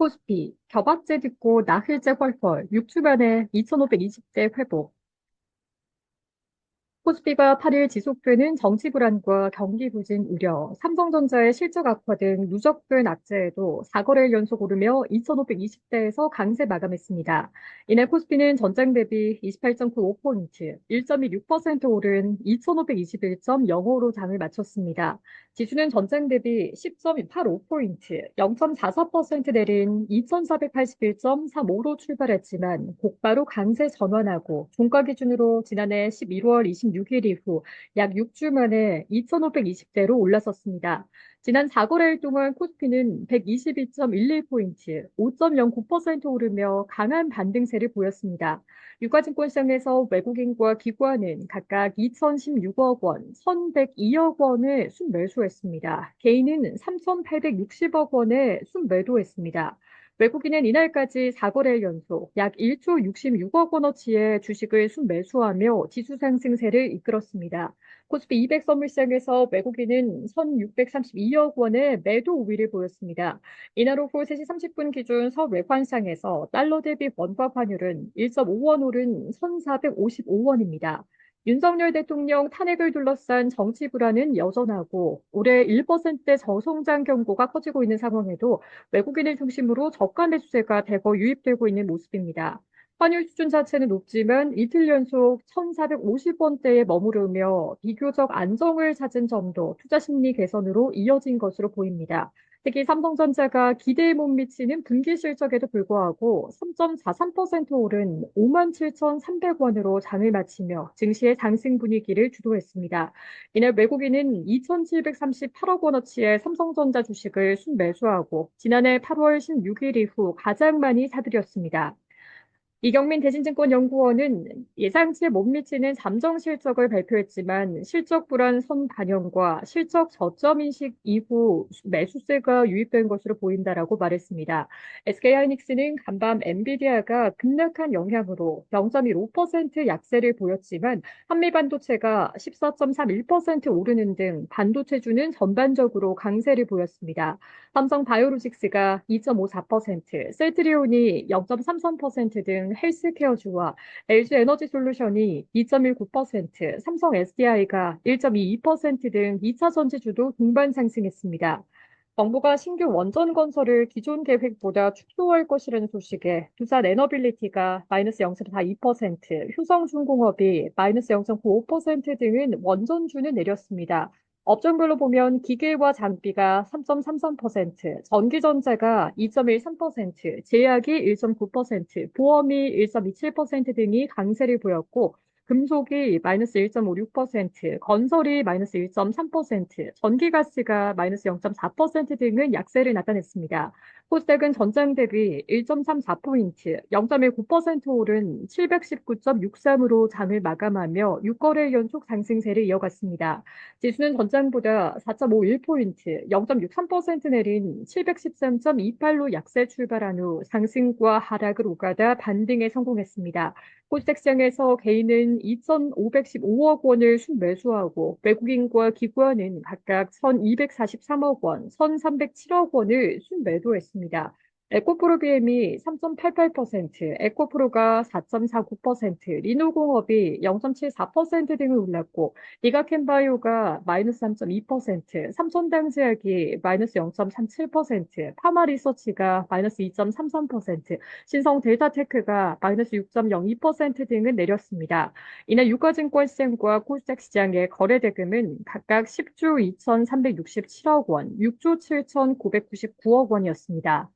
코스피, 겨박제 듣고 나흘째 헐헐, 6주 만에 2,520대 회복. 코스피가 8일 지속되는 정치 불안과 경기 부진 우려, 삼성전자의 실적 악화 등 누적된 악재에도 4거래일 연속 오르며 2,520대에서 강세 마감했습니다. 이날 코스피는 전장 대비 28.95포인트, 1.26% 오른 2,521.05로 장을 마쳤습니다. 지수는 전장 대비 10.85포인트, 0.44% 내린 2,481.35로 출발했지만 곧바로 강세 전환하고 종가 기준으로 지난해 11월 26일 이후 약 6주 만에 2,520대로 올라섰습니다. 지난 4거래일 동안 코스피는 122.11포인트, 5.09% 오르며 강한 반등세를 보였습니다. 유가증권시장에서 외국인과 기관은 각각 2,016억 원, 1,102억 원을 순매수했습니다. 개인은 3,860억 원에 순매도했습니다. 외국인은 이날까지 4거래일 연속 약 1조 66억 원어치의 주식을 순매수하며 지수 상승세를 이끌었습니다. 코스피 200 선물시장에서 외국인은 1,632억 원의 매도 우위를 보였습니다. 이날 오후 3시 30분 기준 서울 외환시장에서 달러 대비 원화 환율은 1.5원 오른 1,455원입니다. 윤석열 대통령 탄핵을 둘러싼 정치 불안은 여전하고 올해 1%대 저성장 경고가 커지고 있는 상황에도 외국인을 중심으로 저가 매수세가 대거 유입되고 있는 모습입니다. 환율 수준 자체는 높지만 이틀 연속 1,450원대에 머무르며 비교적 안정을 찾은 점도 투자 심리 개선으로 이어진 것으로 보입니다. 특히 삼성전자가 기대에 못 미치는 분기 실적에도 불구하고 3.43% 오른 57,300원으로 장을 마치며 증시의 상승 분위기를 주도했습니다. 이날 외국인은 2,738억 원어치의 삼성전자 주식을 순매수하고 지난해 8월 16일 이후 가장 많이 사들였습니다. 이경민 대신증권연구원은 예상치에 못 미치는 잠정 실적을 발표했지만 실적 불안 선 반영과 실적 저점 인식 이후 매수세가 유입된 것으로 보인다라고 말했습니다. SK하이닉스는 간밤 엔비디아가 급락한 영향으로 0.15% 약세를 보였지만 한미반도체가 14.31% 오르는 등 반도체주는 전반적으로 강세를 보였습니다. 삼성바이오로직스가 2.54%, 셀트리온이 0.33%등 헬스케어주와 LG에너지솔루션이 2.19%, 삼성 SDI가 1.22%등 2차 전지주도 동반 상승했습니다. 정부가 신규 원전 건설을 기존 계획보다 축소할 것이라는 소식에 두산 에너빌리티가 마이너스 0.42%, 효성중공업이 마이너스 0.95% 등은 원전주는 내렸습니다. 업종별로 보면 기계와 장비가 3.33%, 전기전자가 2.13%, 제약이 1.9%, 보험이 1.27% 등이 강세를 보였고, 금속이 마이너스 1.56%, 건설이 마이너스 1.3%, 전기가스가 마이너스 0.4% 등은 약세를 나타냈습니다. 코스닥은 전장 대비 1.34포인트, 0.19% 오른 719.63으로 장을 마감하며 6거래 연속 상승세를 이어갔습니다. 지수는 전장보다 4.51포인트, 0.63% 내린 713.28로 약세 출발한 후 상승과 하락을 오가다 반등에 성공했습니다. 코스닥 시장에서 개인은 2,515억 원을 순매수하고 외국인과 기관은 각각 1,243억 원, 1,307억 원을 순매도했습니다. 에코프로 BM이 3.88%, 에코프로가 4.49%, 리노공업이 0.74% 등을 올랐고 리가켄바이오가 마이너스 3.2%, 삼천당제약이 마이너스 0.37%, 파마리서치가 마이너스 2.33%, 신성 델타테크가 마이너스 6.02% 등을 내렸습니다. 이날 유가증권 시장과 코스닥 시장의 거래 대금은 각각 10조 2,367억 원, 6조 7,999억 원이었습니다.